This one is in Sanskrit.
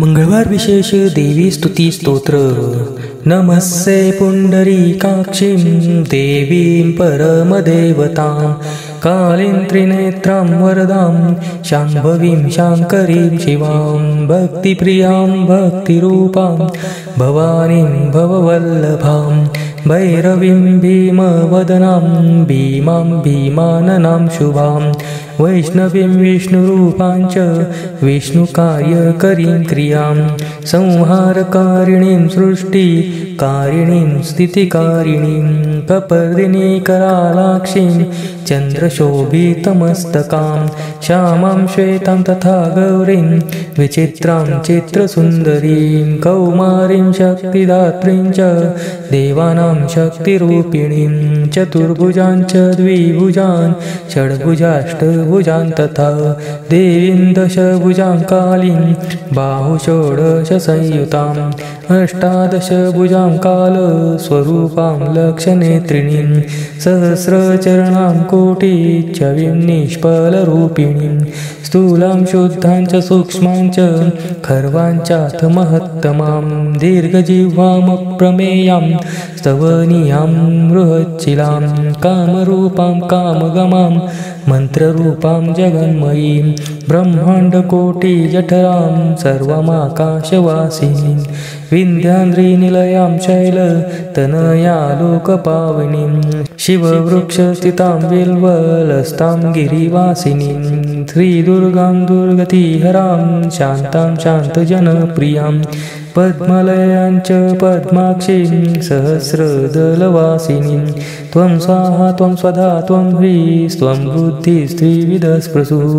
मंगळवार विशेष देवी स्तुती स्तोत्र। नमस्ये पुंडरीकाक्षीं देवीं परमदेवतां कालीं त्रिनेत्रां वरदां शाम्भवीं शाङ्करीं शिवां भक्तिप्रियां भक्तिरूपां भवानीं भववल्लभां भैरवीं भीमवदनां भीमां भीमाननां शुभां वैष्णवीं विष्णुरूपां च विष्णुकार्यकरीं क्रियां संहारकारिणीं सृष्टिकारिणीं स्थितिकारिणीं कपर्दिनी करालाक्षीं चन्द्रशोभितमस्तकां श्यामां श्वेतां तथा गौरीं विचित्रां चित्रसुन्दरीं कौमारीं शक्तिदात्रीं च देवानां शक्तिरूपिणीं चतुर्भुजां च द्विभुजां षड्भुजाष्टभुजां तथा देवीं दशभुजां कालीं बाहुषोडशसंयुताम् अष्टादशभुजां कालस्वरूपां लक्षनेत्रिणीं सहस्रचरणां कोटिच्छविं निष्फलरूपिणीं स्थूलां शुद्धां च सूक्ष्मां च खर्वां चाथ महत्तमां दीर्घजिह्वामप्रमेयां स्तवनीयां बृहच्चिलां कामरूपां कामगमां मन्त्ररूपां जगन्मयीं ब्रह्माण्डकोटिजठरां सर्वमाकाशवासिनीं विन्ध्याद्रिनिलयां शैलतनया लोकपावनीं शिववृक्षस्थितां बिल्वलस्तां गिरिवासिनीं श्रीदुर्गां दुर्गतिहरां शान्तां शान्तजनप्रियां पद्मलयां च पद्माक्षीं सहस्रदलवासिनीं त्वं स्वाहा त्वं स्वधा त्वं ह्रीस्त्वं बुद्धिस्त्रिविधस्पृशुः